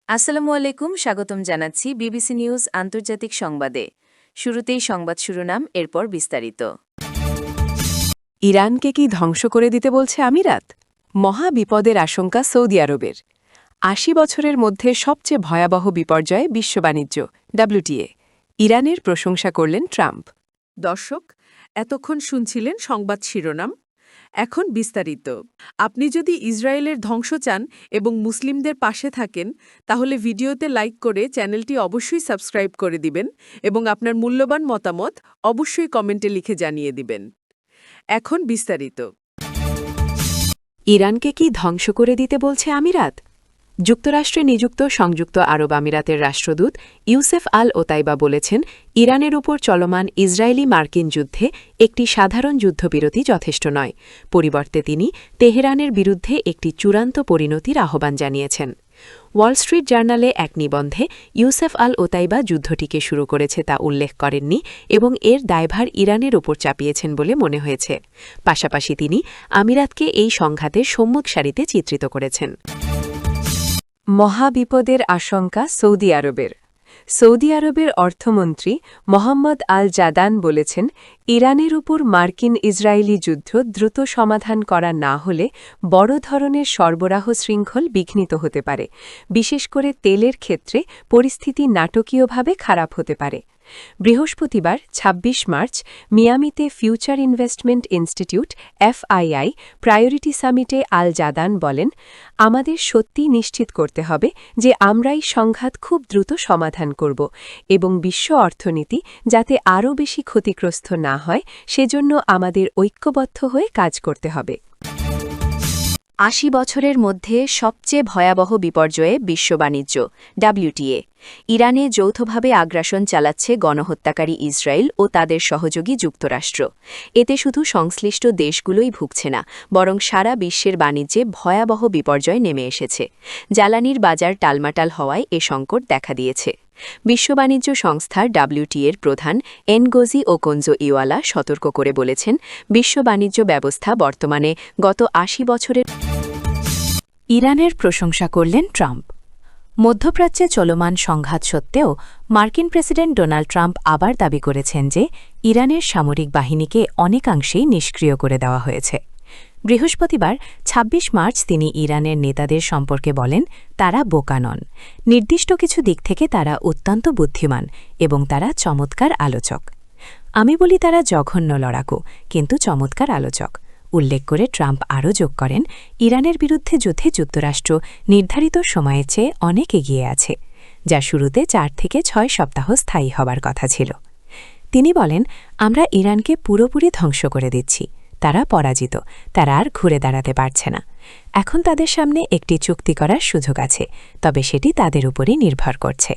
আসসালামু আলাইকুম, স্বাগতম জানাচ্ছি বিবিসি নিউজ আন্তর্জাতিক সংবাদে। শুরুতেই সংবাদ শিরোনাম, এরপর বিস্তারিত। ইরানকে কি ধ্বংস করে দিতে বলছে আমিরাত? মহা বিপদের আশঙ্কা সৌদি আরবের। ৮০ বছরের মধ্যে সবচেয়ে ভয়াবহ বিপর্যয় বিশ্ব বাণিজ্য ডব্লিউটিএ। ইরানের প্রশংসা করলেন ট্রাম্প। দর্শক, এতক্ষণ শুনছিলেন সংবাদ শিরোনাম। এখন বিস্তারিত। আপনি যদি ইসরায়েলের ধ্বংস চান এবং মুসলিমদের পাশে থাকেন, তাহলে ভিডিওতে লাইক করে চ্যানেলটি অবশ্যই সাবস্ক্রাইব করে দিবেন এবং আপনার মূল্যবান মতামত অবশ্যই কমেন্টে লিখে জানিয়ে দিবেন। এখন বিস্তারিত। ইরানকে কি ধ্বংস করে দিতে বলছে আমিরাত? যুক্তরাষ্ট্রে নিযুক্ত সংযুক্ত আরব আমিরাতের রাষ্ট্রদূত ইউসেফ আল ওতাইবা বলেছেন, ইরানের উপর চলমান ইসরায়েলি মার্কিন যুদ্ধে একটি সাধারণ যুদ্ধবিরতি যথেষ্ট নয়। পরিবর্তে তিনি তেহরানের বিরুদ্ধে একটি চূড়ান্ত পরিণতির আহ্বান জানিয়েছেন। ওয়াল স্ট্রিট জার্নালে এক নিবন্ধে ইউসেফ আল ওতাইবা যুদ্ধটিকে শুরু করেছে তা উল্লেখ করেননি এবং এর দায়ভার ইরানের ওপর চাপিয়েছেন বলে মনে হয়েছে। পাশাপাশি তিনি আমিরাতকে এই সংঘাতের সম্মুখ সারিতে চিত্রিত করেছেন। মহাবিপদের আশঙ্কা সৌদি আরবের। সৌদি আরবের অর্থমন্ত্রী মোহাম্মদ আল জাদান বলেছেন, ইরানের উপর মার্কিন ইসরায়েলি যুদ্ধ দ্রুত সমাধান করা না হলে বড় ধরনের সরবরাহ শৃঙ্খল বিঘ্নিত হতে পারে। বিশেষ করে তেলের ক্ষেত্রে পরিস্থিতি নাটকীয়ভাবে খারাপ হতে পারে। বৃহস্পতিবার ২৬ মার্চ মিয়ামিতে future investment institute FII priority সামিটে আল জাদান বলেন, আমাদের সত্যি নিশ্চিত করতে হবে যে আমরাই সংঘাত খুব দ্রুত সমাধান করব এবং বিশ্ব অর্থনীতি যাতে আরও বেশি ক্ষতিগ্রস্ত না হয় সেজন্য আমাদের ঐক্যবদ্ধ হয়ে কাজ করতে হবে। ৮০ বছরের মধ্যে সবচেয়ে ভয়াবহ বিপর্যয়ে বিশ্ব বাণিজ্য ডব্লিউটিএ। ইরানে যৌথভাবে আগ্রাসন চালাচ্ছে গণহত্যাকারী ইসরায়েল ও তাদের সহযোগী যুক্তরাষ্ট্র। এতে শুধু সংশ্লিষ্ট দেশগুলোই ভুগছে না, বরং সারা বিশ্বের বাণিজ্যে ভয়াবহ বিপর্যয় নেমে এসেছে। জ্বালানির বাজার টালমাটাল হওয়ায় এ সংকট দেখা দিয়েছে। বিশ্ব বাণিজ্য সংস্থা ডব্লিউটিএর প্রধান এনগোজি ওকোনজো ইওয়ালা সতর্ক করে বলেছেন, বিশ্ব বাণিজ্য ব্যবস্থা বর্তমানে গত ৮০ বছরের। ইরানের প্রশংসা করলেন ট্রাম্প। মধ্যপ্রাচ্যে চলমান সংঘাত সত্ত্বেও মার্কিন প্রেসিডেন্ট ডোনাল্ড ট্রাম্প আবার দাবি করেছেন যে ইরানের সামরিক বাহিনীকে অনেকাংশেই নিষ্ক্রিয় করে দেওয়া হয়েছে। বৃহস্পতিবার ২৬ মার্চ তিনি ইরানের নেতাদের সম্পর্কে বলেন, তারা বোকা নন। নির্দিষ্ট কিছু দিক থেকে তারা অত্যন্ত বুদ্ধিমান এবং তারা চমৎকার আলোচক। আমি বলি তারা জঘন্য লড়াকু, কিন্তু চমৎকার আলোচক। উল্লেখ করে ট্রাম্প আরও যোগ করেন, ইরানের বিরুদ্ধে যুদ্ধে যুক্তরাষ্ট্র নির্ধারিত সময়ের চেয়ে অনেক এগিয়ে আছে, যা শুরুতে ৪ থেকে ৬ সপ্তাহ স্থায়ী হবার কথা ছিল। তিনি বলেন, আমরা ইরানকে পুরোপুরি ধ্বংস করে দিচ্ছি। তারা পরাজিত, তারা আর ঘুরে দাঁড়াতে পারছে না। এখন তাদের সামনে একটি চুক্তি করার সুযোগ আছে, তবে সেটি তাদের উপরই নির্ভর করছে।